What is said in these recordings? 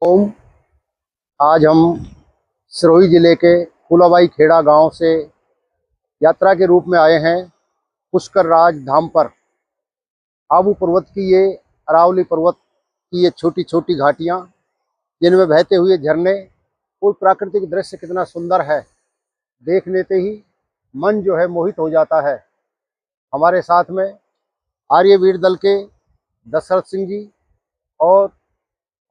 ओम। आज हम सिरोही जिले के फूलाबाई खेड़ा गांव से यात्रा के रूप में आए हैं पुष्कर राज धाम पर। आबू पर्वत की ये अरावली पर्वत की ये छोटी छोटी घाटियां, जिनमें बहते हुए झरने और प्राकृतिक दृश्य कितना सुंदर है, देख लेते ही मन जो है मोहित हो जाता है। हमारे साथ में आर्यवीर दल के दशरथ सिंह जी और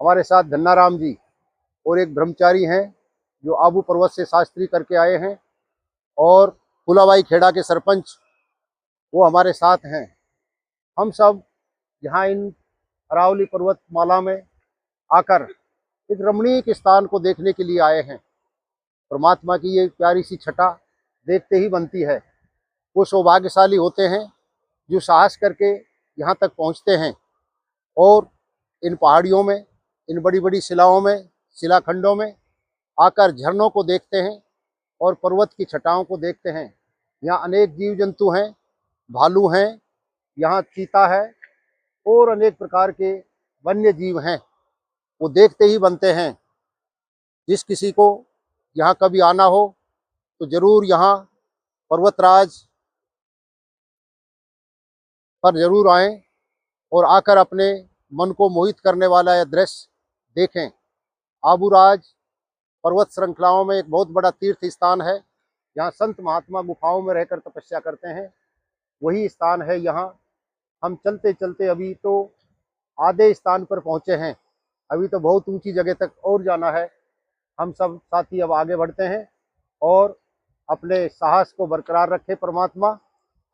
हमारे साथ धन्नाराम जी और एक ब्रह्मचारी हैं जो आबू पर्वत से शास्त्री करके आए हैं, और फूलाबाई खेड़ा के सरपंच वो हमारे साथ हैं। हम सब यहाँ इन अरावली पर्वत माला में आकर एक रमणीक स्थान को देखने के लिए आए हैं। परमात्मा की ये प्यारी सी छटा देखते ही बनती है। वो सौभाग्यशाली होते हैं जो साहस करके यहाँ तक पहुँचते हैं और इन पहाड़ियों में, इन बड़ी बड़ी शिलाओं में, शिलाखंडों में आकर झरनों को देखते हैं और पर्वत की छटाओं को देखते हैं। यहाँ अनेक जीव जंतु हैं, भालू हैं, यहाँ चीता है और अनेक प्रकार के वन्य जीव हैं। वो देखते ही बनते हैं। जिस किसी को यहाँ कभी आना हो तो जरूर यहाँ पर्वतराज पर जरूर आएं और आकर अपने मन को मोहित करने वाला यह दृश्य देखें। आबूराज पर्वत श्रृंखलाओं में एक बहुत बड़ा तीर्थ स्थान है। यहाँ संत महात्मा गुफाओं में रहकर तपस्या करते हैं, वही स्थान है यहाँ। हम चलते चलते अभी तो आधे स्थान पर पहुँचे हैं, अभी तो बहुत ऊंची जगह तक और जाना है। हम सब साथी अब आगे बढ़ते हैं और अपने साहस को बरकरार रखे परमात्मा,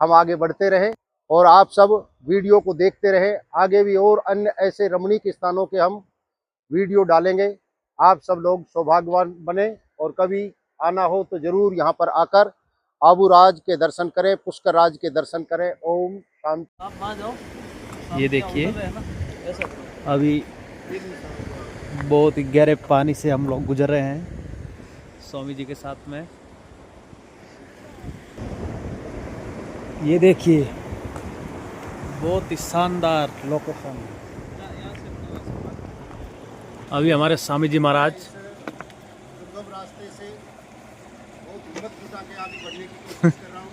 हम आगे बढ़ते रहें और आप सब वीडियो को देखते रहें। आगे भी और अन्य ऐसे रमणीक स्थानों के हम वीडियो डालेंगे। आप सब लोग सौभाग्यवान बने और कभी आना हो तो जरूर यहाँ पर आकर आबूराज के दर्शन करें, पुष्कर राज के दर्शन करें। ओम शांति। ये देखिए, अभी बहुत ही गहरे पानी से हम लोग गुजर रहे हैं स्वामी जी के साथ में। ये देखिए, बहुत ही शानदार लोकेशन। अभी हमारे स्वामी जी महाराज दुर्गम रास्ते से बहुत हिम्मत जुटा के आगे बढ़ने की कोशिश कर रहा हूँ।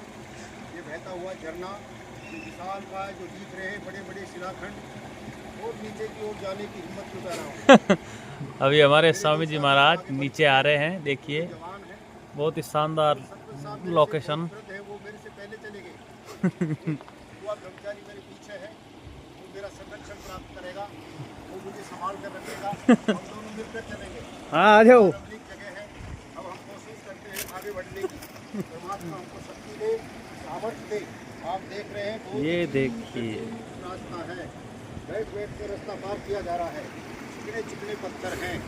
ये बहता हुआ झरना, ये विशाल का जो दिख रहे हैं बड़े बड़े शिलाखंड, और नीचे की ओर जाने की हिम्मत जुटा रहा हूँ। अभी हमारे स्वामी जी महाराज नीचे आ रहे हैं। देखिए, बहुत ही शानदार लोकेशन। वो मेरे से पहले चले गए। वो ब्रह्मचारी मेरे पीछे है, वो मेरा संरक्षण प्राप्त करेगा, वो मुझे संभाल कर रखेगा। हम दोनों मिलकर चलेंगे। हाँ, आ जाओ। जगह है, अब हम कोशिश करते हैं आगे बढ़ने की। परमात्मा हमको शक्ति दे, सामर्थ्य दे। आप देख रहे हैं ये देखिए, रास्ता है, बैठ बैठ के रास्ता पार किया जा रहा है। चिकने चिकने पत्थर हैं,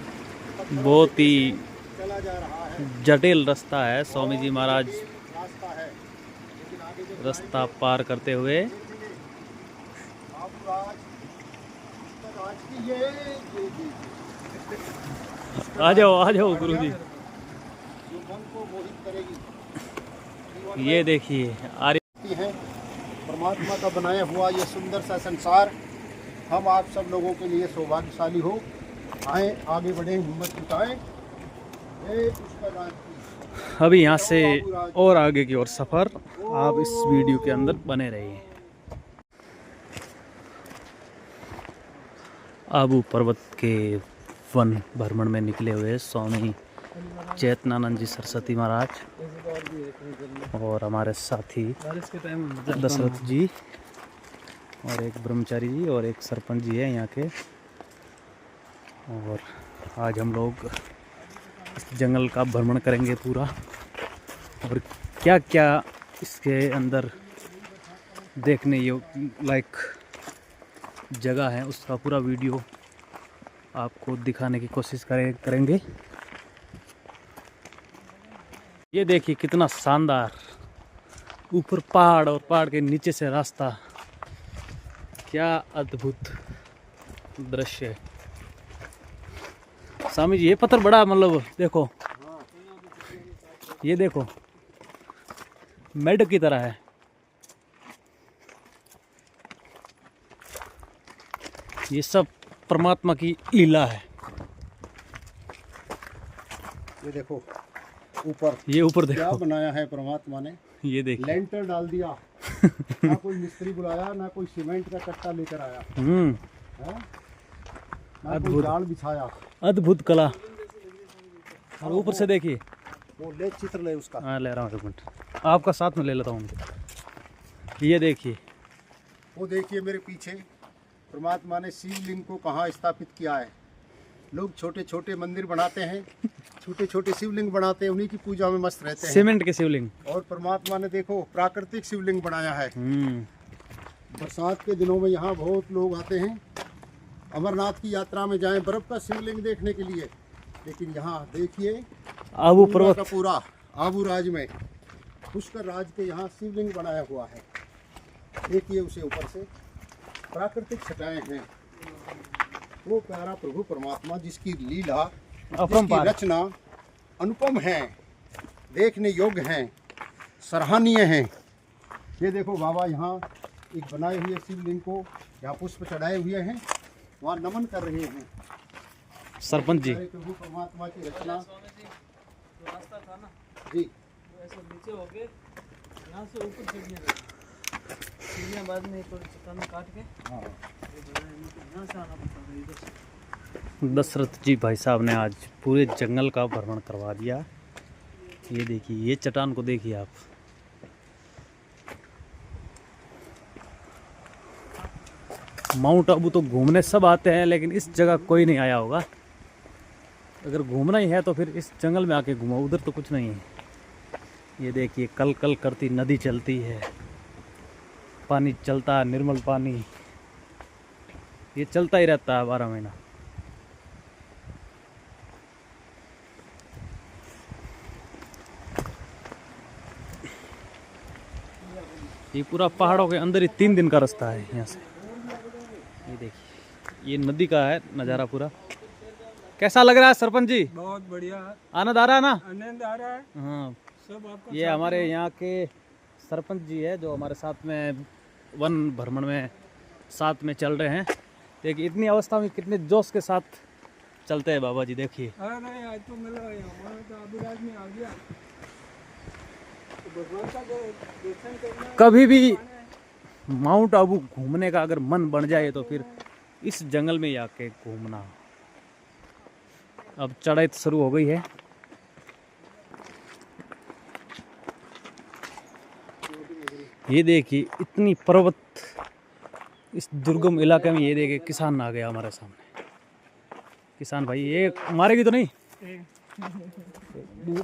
बहुत ही चला जा रहा है। जटिल रास्ता है। स्वामी जी महाराज रास्ता है, लेकिन आगे जो रास्ता पार करते हुए। आ जाओ गुरु जी। ये देखिए, है परमात्मा का बनाया हुआ ये सुंदर सा संसार, हम आप सब लोगों के लिए सौभाग्यशाली हो। आए, आगे बढ़े, हिम्मत जुटाएं। अभी यहाँ से और आगे की ओर सफर, आप इस वीडियो के अंदर बने रहिए। आबू पर्वत के वन भ्रमण में निकले हुए स्वामी चेतनानंद जी सरस्वती महाराज और हमारे साथी दशरथ जी और एक ब्रह्मचारी जी और एक सरपंच जी है यहाँ के। और आज हम लोग इस जंगल का भ्रमण करेंगे पूरा, और क्या क्या इसके अंदर देखने लायक जगह है उसका पूरा वीडियो आपको दिखाने की कोशिश करेंगे। ये देखिए, कितना शानदार ऊपर पहाड़ और पहाड़ के नीचे से रास्ता। क्या अद्भुत दृश्य है। स्वामी जी, ये पत्थर बड़ा, मतलब देखो, ये देखो मेढक की तरह है। ये सब परमात्मा की लीला है। ये देखो ऊपर ये ऊपर क्या देखो, बनाया है परमात्मा ने। ये देखिए। लेंटर डाल दिया, ना कोई मिस्त्री बुलाया, ना कोई सीमेंट का कट्टा लेकर आया हम्म, है, ना कोई अद्भुत। जाल बिछाया। अद्भुत कला। और ऊपर से देखिए, वो ले चित्र ले उसका। हाँ ले रहा हूँ, एक मिनट आपका साथ में ले लेता हूँ। ये देखिए, वो देखिए मेरे पीछे परमात्मा ने शिवलिंग को कहाँ स्थापित किया है। लोग छोटे छोटे मंदिर बनाते हैं, छोटे छोटे शिवलिंग बनाते हैं, उन्हीं की पूजा में मस्त रहते हैं। सीमेंट के शिवलिंग। और परमात्मा ने देखो प्राकृतिक शिवलिंग बनाया है। हम्म, बरसात के दिनों में यहाँ बहुत लोग आते हैं, अमरनाथ की यात्रा में जाएं बर्फ का शिवलिंग देखने के लिए, लेकिन यहाँ देखिए आबू पूरा पर्वत। का पूरा आबू राज में पुष्कर राज के यहाँ शिवलिंग बनाया हुआ है। देखिए उसे ऊपर से प्राकृतिक छटाएं हैं। वो प्यारा प्रभु परमात्मा जिसकी लीला, जिसकी अपरंपार। रचना अनुपम है, देखने योग्य हैं, सराहनीय हैं। ये देखो बाबा यहाँ एक बनाए हुए शिवलिंग को यहाँ पुष्प चढ़ाए हुए हैं, वहाँ नमन कर रहे हैं। सरपंच जी। प्यारे प्रभु परमात्मा की रचना रास्ता था ना, जी। ऐसे नीचे हो गए, यहाँ से ऊपर चढ़ने लगे। सीढ़ियाँ बाद में थोड़ी चट्टान काट के हाँ यहाँ से आना पड़ता था इधर से। दशरथ जी भाई साहब ने आज पूरे जंगल का भ्रमण करवा दिया। ये देखिए, ये चट्टान को देखिए आप। माउंट आबू तो घूमने सब आते हैं, लेकिन इस जगह कोई नहीं आया होगा। अगर घूमना ही है तो फिर इस जंगल में आके घूमो, उधर तो कुछ नहीं है। ये देखिए, कल कल करती नदी चलती है, पानी चलता है, निर्मल पानी। ये चलता ही रहता है 12 महीना। ये पूरा पहाड़ों के अंदर ही 3 दिन का रास्ता है यहाँ से। ये देखिए, ये नदी का है नज़ारा पूरा। कैसा लग रहा है सरपंच जी? बहुत बढ़िया, आनंद आ रहा है ना? आनंद आ रहा है हाँ, सब आपका। ये हमारे यहाँ के सरपंच जी है जो हमारे साथ में वन भ्रमण में साथ में चल रहे हैं। देखिए, इतनी अवस्था में कितने जोश के साथ चलते हैं बाबा जी। देखिए, अरे आज तो मिला हमारा तो अभिराज में आ गया, तो भगवान का दर्शन करना। कभी भी माउंट आबू घूमने का अगर मन बन जाए तो फिर इस जंगल में आके घूमना। अब चढ़ाई तो शुरू हो गई है। ये देखिए, इतनी पर्वत इस दुर्गम इलाके में। ये देखिए, किसान आ गया हमारे सामने। किसान भाई, ये मारेगी तो नहीं?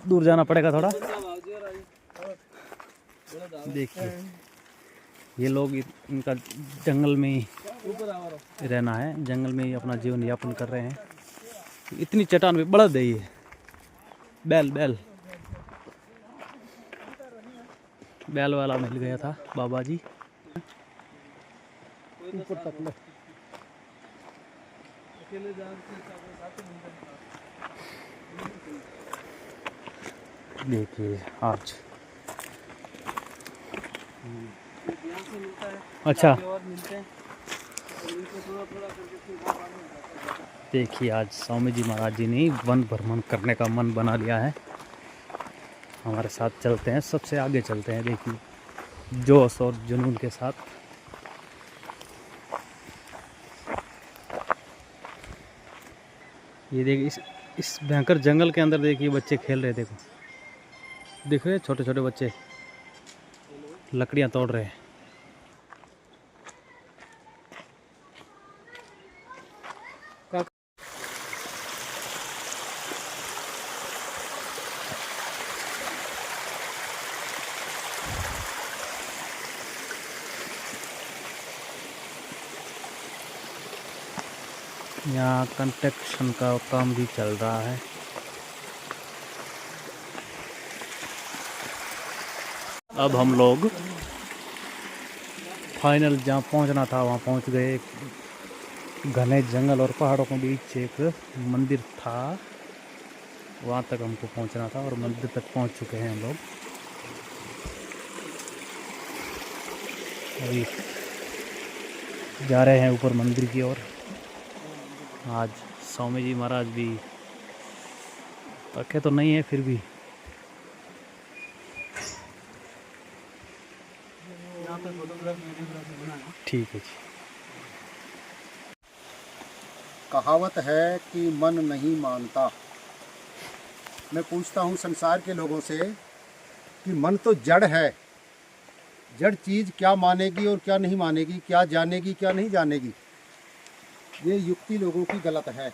दूर जाना पड़ेगा थोड़ा। देखिए, ये लोग इनका जंगल में ही रहना है, जंगल में ही अपना जीवन यापन कर रहे हैं। इतनी चट्टान पे बढ़त है ये। बैल बैल बैल वाला मिल गया था बाबा जी। ऊपर तक ले। अकेले जाके साथ मिलता देखिए आज यहाँ से मिलता है, अच्छा, और मिलते हैं, और इनको थोड़ा थोड़ा करके फिर वहाँ पानी जाता है। देखिए आज स्वामी जी महाराज जी ने वन भ्रमण करने का मन बना लिया है। हमारे साथ चलते हैं, सबसे आगे चलते हैं। देखिए, जोश और जुनून के साथ। ये देखिए, इस भयंकर जंगल के अंदर देखिए बच्चे खेल रहे। देखो ये छोटे छोटे बच्चे लकड़ियां तोड़ रहे हैं। यहाँ कंस्ट्रक्शन का काम भी चल रहा है। अब हम लोग फाइनल जहाँ पहुँचना था वहाँ पहुँच गए। घने जंगल और पहाड़ों के बीच एक मंदिर था, वहाँ तक हमको पहुँचना था और मंदिर तक पहुँच चुके हैं हम लोग। अभी जा रहे हैं ऊपर मंदिर की ओर। आज स्वामी जी महाराज भी रखे तो नहीं है फिर भी। यहाँ पे फोटोग्राफी वीडियोग्राफी बनाया। ठीक है जी। कहावत है कि मन नहीं मानता। मैं पूछता हूँ संसार के लोगों से कि मन तो जड़ है, जड़ चीज़ क्या मानेगी और क्या नहीं मानेगी, क्या जानेगी क्या नहीं जानेगी। ये युक्ति लोगों की गलत है।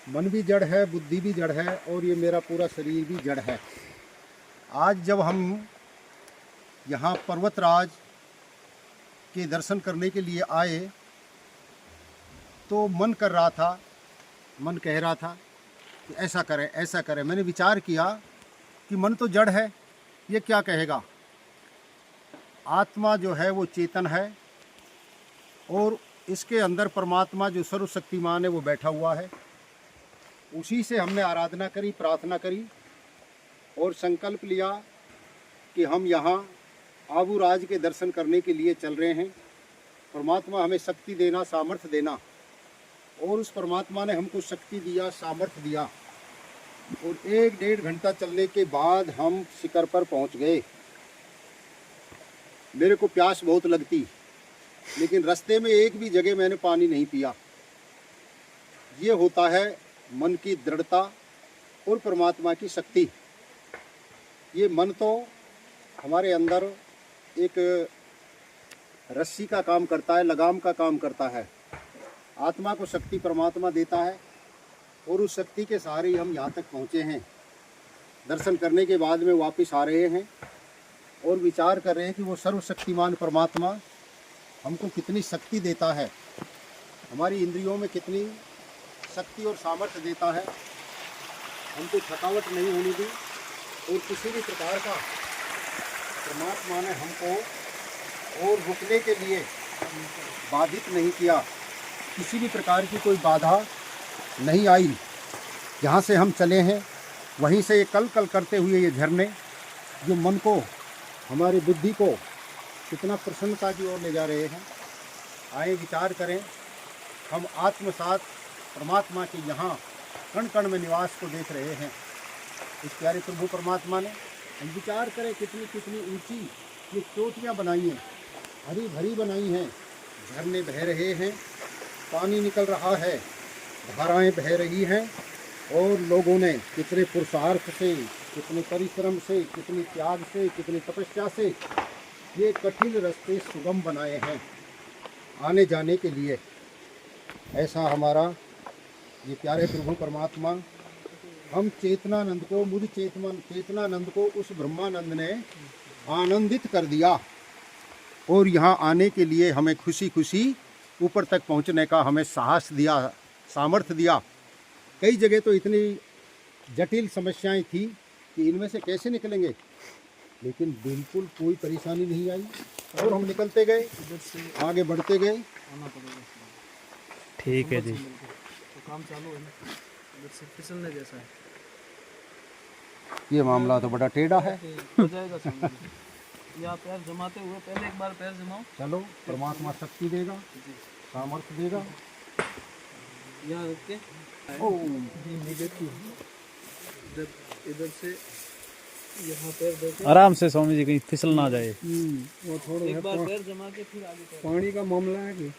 मन भी जड़ है, बुद्धि भी जड़ है और ये मेरा पूरा शरीर भी जड़ है। आज जब हम यहाँ पर्वतराज के दर्शन करने के लिए आए तो मन कर रहा था, मन कह रहा था कि ऐसा करें ऐसा करें। मैंने विचार किया कि मन तो जड़ है, ये क्या कहेगा। आत्मा जो है वो चेतन है और इसके अंदर परमात्मा जो सर्वशक्तिमान है वो बैठा हुआ है। उसी से हमने आराधना करी, प्रार्थना करी और संकल्प लिया कि हम यहाँ आबूराज के दर्शन करने के लिए चल रहे हैं। परमात्मा हमें शक्ति देना, सामर्थ्य देना। और उस परमात्मा ने हमको शक्ति दिया, सामर्थ्य दिया और 1-1.5 घंटा चलने के बाद हम शिखर पर पहुंच गए। मेरे को प्यास बहुत लगती, लेकिन रास्ते में एक भी जगह मैंने पानी नहीं पिया। ये होता है मन की दृढ़ता और परमात्मा की शक्ति। ये मन तो हमारे अंदर एक रस्सी का काम करता है, लगाम का काम करता है। आत्मा को शक्ति परमात्मा देता है और उस शक्ति के सहारे ही हम यहाँ तक पहुँचे हैं। दर्शन करने के बाद में वापस आ रहे हैं और विचार कर रहे हैं कि वो सर्वशक्तिमान परमात्मा हमको कितनी शक्ति देता है, हमारी इंद्रियों में कितनी शक्ति और सामर्थ्य देता है। हमको थकावट नहीं होने दी और किसी भी प्रकार का परमात्मा ने हमको और रुकने के लिए बाधित नहीं किया। किसी भी प्रकार की कोई बाधा नहीं आई। जहाँ से हम चले हैं वहीं से ये कल कल करते हुए ये झरने जो मन को, हमारी बुद्धि को कितना प्रसन्नता की ओर ले जा रहे हैं। आए विचार करें, हम आत्मसात परमात्मा के यहाँ कण कण में निवास को देख रहे हैं। इस प्यारे प्रभु परमात्मा ने, हम विचार करें कितनी कितनी ऊंची ये चोटियाँ बनाई हैं, हरी भरी बनाई हैं। झरने बह रहे हैं, पानी निकल रहा है, धाराएं बह रही हैं और लोगों ने कितने पुरुषार्थ से, कितने परिश्रम से, कितनी त्याग से, कितनी तपस्या से ये कठिन रास्ते सुगम बनाए हैं आने जाने के लिए। ऐसा हमारा ये प्यारे प्रभु परमात्मा हम चेतनानंद को, मुझ चेतनानंद को उस ब्रह्मानंद ने आनंदित कर दिया और यहाँ आने के लिए हमें खुशी खुशी ऊपर तक पहुँचने का हमें साहस दिया, सामर्थ्य दिया। कई जगह तो इतनी जटिल समस्याएं थी कि इनमें से कैसे निकलेंगे, लेकिन बिल्कुल कोई परेशानी नहीं आई और हम निकलते गए, आगे बढ़ते गए। आना पड़ेगा। ठीक है जी। तो काम चालू है ना, इधर से फिसलने जैसा है। ये मामला तो बड़ा टेढ़ा है। हो जाएगा सामने। या पैर जमाते हुए पहले एक बार पैर जमाओ। चलो, परमात्मा शक्ति देगा, सामर्थ्य देगा। यहाँ रुक के जब इधर से यहाँ पैर देके आराम से स्वामी जी, कहीं फिसल ना जाए। वो थोड़ा एक बार पैर जमा के फिर आगे पैर। पानी का मामला है कि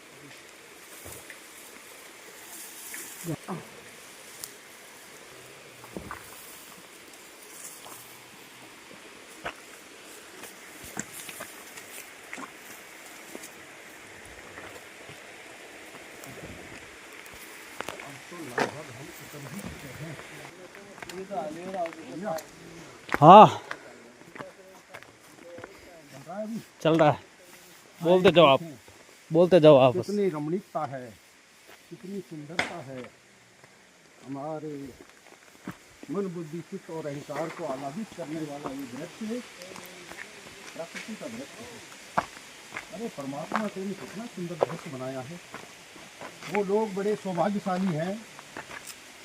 हाँ, चल रहा है। बोलते जाओ आप, बोलते जाओ आप। कितनी रमणीकता है, कितनी सुंदरता है। हमारे मन, बुद्धि, चित्त और अहंकार को आलादित करने वाला ये दृश्य प्रकृति का दृश्य है। अरे परमात्मा ने कितना सुंदर दृश्य बनाया है। वो लोग बड़े सौभाग्यशाली हैं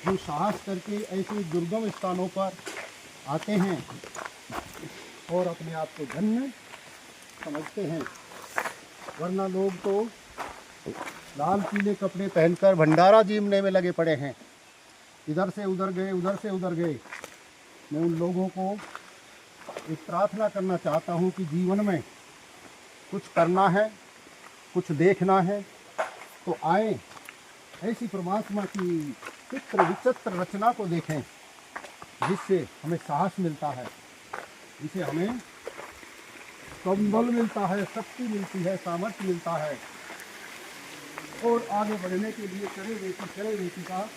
जो साहस करके ऐसे दुर्गम स्थानों पर आते हैं और अपने आप को धन्य समझते हैं। वरना लोग तो लाल पीले कपड़े पहनकर भंडारा जीवने में लगे पड़े हैं। इधर से उधर गए, उधर से उधर गए। मैं उन लोगों को एक प्रार्थना करना चाहता हूँ कि जीवन में कुछ करना है, कुछ देखना है तो आए, ऐसी परमात्मा की चित्र विचित्र रचना को देखें, जिससे हमें साहस मिलता है, जिससे हमें संबल मिलता है, शक्ति मिलती है, सामर्थ्य मिलता है और आगे बढ़ने के लिए चले बेटी का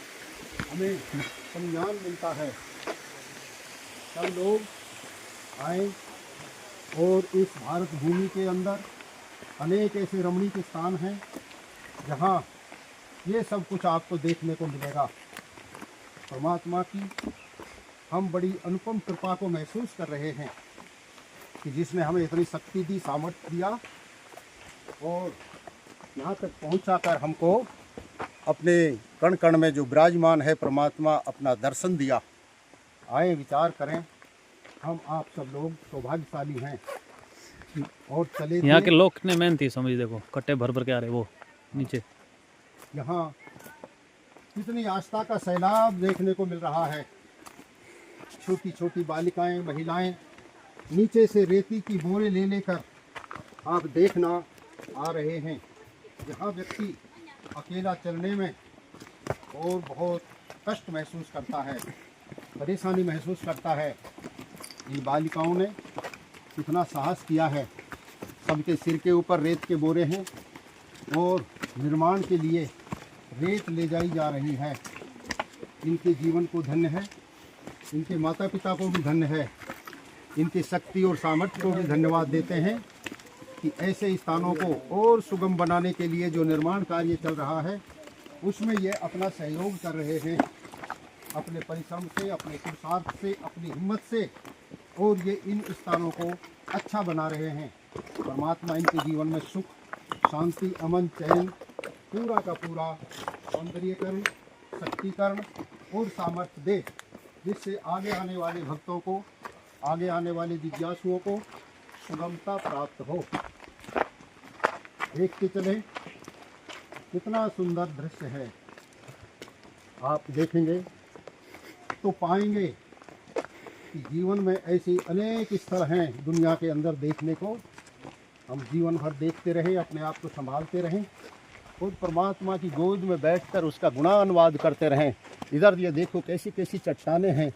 हमें सम्मान मिलता है। सब लोग आए और इस भारत भूमि के अंदर अनेक ऐसे रमणीय स्थान हैं जहाँ ये सब कुछ आपको देखने को मिलेगा। परमात्मा की हम बड़ी अनुपम कृपा को महसूस कर रहे हैं कि जिसने हमें इतनी शक्ति दी, सामर्थ्य दिया और यहाँ तक पहुँचाकर हमको अपने कण कण में जो विराजमान है परमात्मा अपना दर्शन दिया। आए विचार करें, हम आप सब लोग सौभाग्यशाली हैं। और चले यहाँ के लोग कितने मेहनती समझ, देखो कट्टे भर भर के आ रहे वो नीचे। यहाँ कितनी आस्था का सैलाब देखने को मिल रहा है। छोटी छोटी बालिकाएं, महिलाएं नीचे से रेती की बोरे ले लेकर आप देखना आ रहे हैं। यहाँ व्यक्ति अकेला चलने में और बहुत कष्ट महसूस करता है, परेशानी महसूस करता है। इन बालिकाओं ने कितना साहस किया है। सबके सिर के ऊपर रेत के बोरे हैं और निर्माण के लिए रेत ले जाई जा रही है। इनके जीवन को धन्य है, इनके माता पिता को भी धन्य है, इनकी शक्ति और सामर्थ्य को भी धन्यवाद देते हैं कि ऐसे स्थानों को और सुगम बनाने के लिए जो निर्माण कार्य चल रहा है उसमें ये अपना सहयोग कर रहे हैं, अपने परिश्रम से, अपने पुरुषार्थ से, अपनी हिम्मत से, और ये इन स्थानों को अच्छा बना रहे हैं। परमात्मा इनके जीवन में सुख, शांति, अमन, चैन पूरा का पूरा सौंदर्यकरण, शक्तिकरण और सामर्थ्य दे, जिससे आगे आने वाले भक्तों को, आगे आने वाले जिज्ञासुओं को सुगमता प्राप्त हो। देखते चले कितना सुंदर दृश्य है। आप देखेंगे तो पाएंगे कि जीवन में ऐसे अनेक स्थल हैं दुनिया के अंदर देखने को। हम जीवन भर देखते रहें, अपने आप को संभालते रहें और परमात्मा की गोद में बैठकर उसका गुणानुवाद करते रहें। इधर ये देखो कैसी कैसी चट्टानें हैं,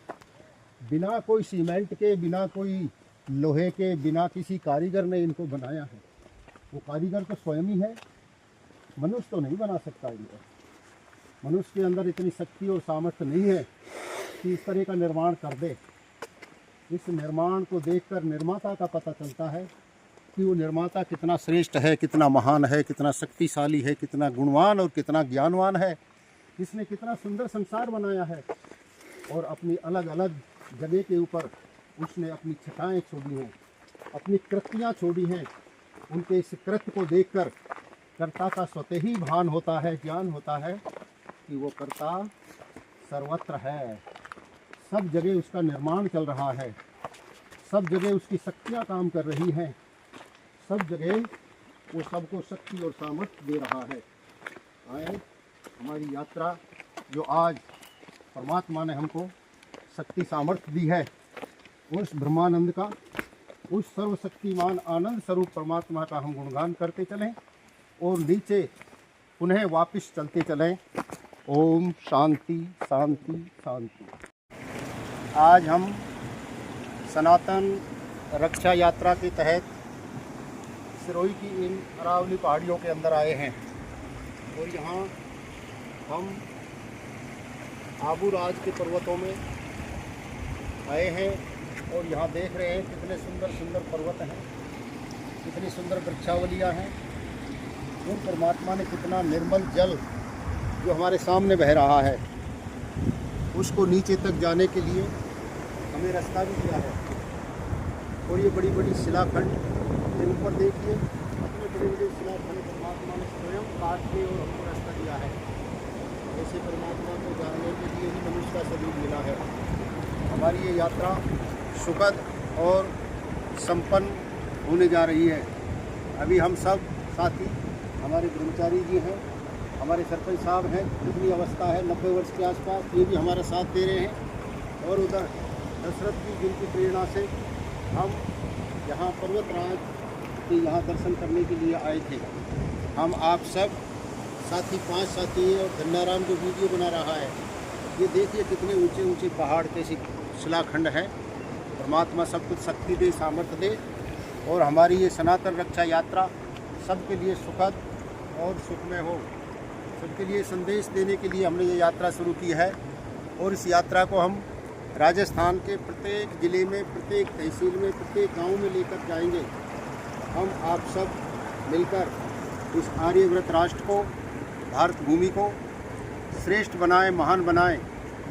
बिना कोई सीमेंट के, बिना कोई लोहे के, बिना किसी कारीगर ने इनको बनाया है। वो कारीगर तो स्वयं ही है, मनुष्य तो नहीं बना सकता इनको। मनुष्य के अंदर इतनी शक्ति और सामर्थ्य नहीं है कि इस तरह का निर्माण कर दे। इस निर्माण को देखकर निर्माता का पता चलता है कि वो निर्माता कितना श्रेष्ठ है, कितना महान है, कितना शक्तिशाली है, कितना गुणवान और कितना ज्ञानवान है। इसने कितना सुंदर संसार बनाया है और अपनी अलग अलग जगह के ऊपर उसने अपनी छटाएं छोड़ी हैं, अपनी कृतियाँ छोड़ी हैं। उनके इस कृत्य को देखकर कर्ता का स्वतः ही भान होता है, ज्ञान होता है कि वो कर्ता सर्वत्र है। सब जगह उसका निर्माण चल रहा है, सब जगह उसकी शक्तियाँ काम कर रही हैं, सब जगह वो सबको शक्ति और सामर्थ्य दे रहा है। आए हमारी यात्रा जो आज परमात्मा ने हमको शक्ति सामर्थ्य दी है, उस ब्रह्मानंद का, उस सर्वशक्तिमान आनंद स्वरूप परमात्मा का हम गुणगान करते चलें और नीचे पुनः वापस चलते चलें। ओम शांति शांति शांति। आज हम सनातन रक्षा यात्रा के तहत सिरोही की इन अरावली पहाड़ियों के अंदर आए हैं और यहाँ हम आबू राज के पर्वतों में आए हैं और यहाँ देख रहे हैं कितने सुंदर सुंदर पर्वत हैं, कितनी सुंदर वृक्षावलियाँ हैं और परमात्मा ने कितना निर्मल जल जो हमारे सामने बह रहा है उसको नीचे तक जाने के लिए हमें रास्ता भी दिया है। और ये बड़ी बड़ी शिलाखंड के ऊपर देखिए, अपने बड़े बड़े शिलाखंड परमात्मा ने स्वयं काट के और हमको रास्ता दिया है। ऐसे परमात्मा को जानने के लिए ही मनुष्य का शरीर मिला है। हमारी ये यात्रा सुखद और संपन्न होने जा रही है। अभी हम सब साथी, हमारे ब्रह्मचारी जी हैं, हमारे सरपंच साहब हैं, कितनी अवस्था है 90 वर्ष के आसपास, ये भी हमारा साथ दे रहे हैं। और उधर दशरथ जी जिनकी प्रेरणा से हम यहाँ पर्वतराज के यहाँ दर्शन करने के लिए आए थे। हम आप सब साथी 5 साथी हैं, और धन्याराम जो वीडियो बना रहा है, ये देखिए कितने ऊंचे ऊंचे पहाड़ के शिलाखंड हैं। परमात्मा सब कुछ शक्ति दे, सामर्थ्य दे, और हमारी ये सनातन रक्षा यात्रा सबके लिए सुखद और सुखमय हो। सबके लिए संदेश देने के लिए हमने ये यात्रा शुरू की है, और इस यात्रा को हम राजस्थान के प्रत्येक ज़िले में, प्रत्येक तहसील में, प्रत्येक गांव में लेकर जाएंगे। हम आप सब मिलकर इस आर्यव्रत राष्ट्र को, भारत भूमि को श्रेष्ठ बनाएं, महान बनाएं,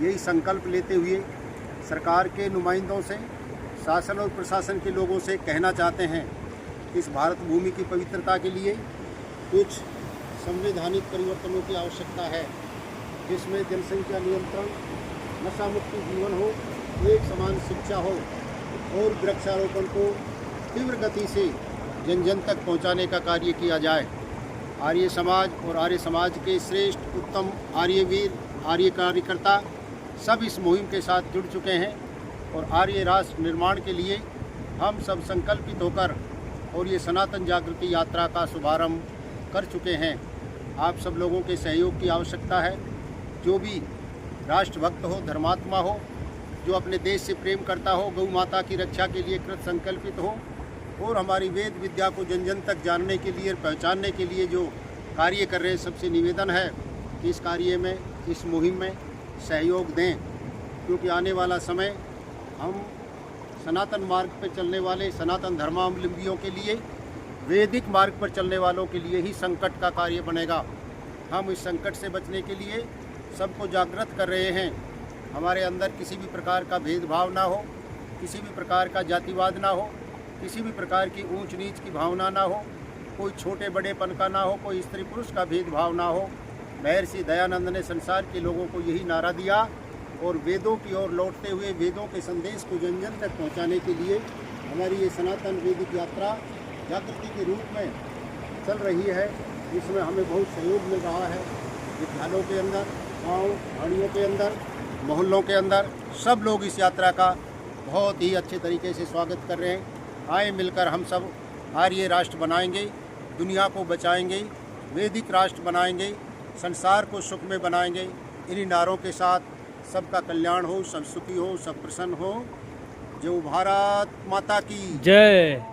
यही संकल्प लेते हुए सरकार के नुमाइंदों से, शासन और प्रशासन के लोगों से कहना चाहते हैं कि इस भारत भूमि की पवित्रता के लिए कुछ संवैधानिक परिवर्तनों की आवश्यकता है, जिसमें जनसंख्या नियंत्रण, नशा मुक्ति जीवन हो, एक समान शिक्षा हो, और वृक्षारोपण को तीव्र गति से जन जन तक पहुंचाने का कार्य किया जाए। आर्य समाज और आर्य समाज के श्रेष्ठ उत्तम आर्यवीर, आर्य कार्यकर्ता सब इस मुहिम के साथ जुड़ चुके हैं, और आर्य राष्ट्र निर्माण के लिए हम सब संकल्पित होकर और ये सनातन जागृति यात्रा का शुभारंभ कर चुके हैं। आप सब लोगों के सहयोग की आवश्यकता है। जो भी राष्ट्रभक्त हो, धर्मात्मा हो, जो अपने देश से प्रेम करता हो, गौ माता की रक्षा के लिए कृत संकल्पित हो, और हमारी वेद विद्या को जन जन तक जानने के लिए, पहचानने के लिए जो कार्य कर रहे हैं, सबसे निवेदन है कि इस कार्य में, इस मुहिम में सहयोग दें, क्योंकि आने वाला समय हम सनातन मार्ग पर चलने वाले सनातन धर्मावलंबियों के लिए, वैदिक मार्ग पर चलने वालों के लिए ही संकट का कार्य बनेगा। हम इस संकट से बचने के लिए सबको जागृत कर रहे हैं। हमारे अंदर किसी भी प्रकार का भेदभाव ना हो, किसी भी प्रकार का जातिवाद ना हो, किसी भी प्रकार की ऊंच नीच की भावना ना हो, कोई छोटे बड़ेपन का ना हो, कोई स्त्री पुरुष का भेदभाव ना हो। महर्षि दयानंद ने संसार के लोगों को यही नारा दिया, और वेदों की ओर लौटते हुए वेदों के संदेश को जन जन तक पहुँचाने के लिए हमारी ये सनातन वैदिक यात्रा जागृति के रूप में चल रही है। इसमें हमें बहुत सहयोग मिल रहा है। विद्यालयों के अंदर, गाँव वाड़ियों के अंदर, मोहल्लों के अंदर सब लोग इस यात्रा का बहुत ही अच्छे तरीके से स्वागत कर रहे हैं। आए मिलकर हम सब आर्य राष्ट्र बनाएंगे, दुनिया को बचाएंगे, वैदिक राष्ट्र बनाएंगे, संसार को सुख में बनाएंगे। इन्हीं नारों के साथ सबका कल्याण हो, सब सुखी हो, सब प्रसन्न हो। जो भारत माता की जय।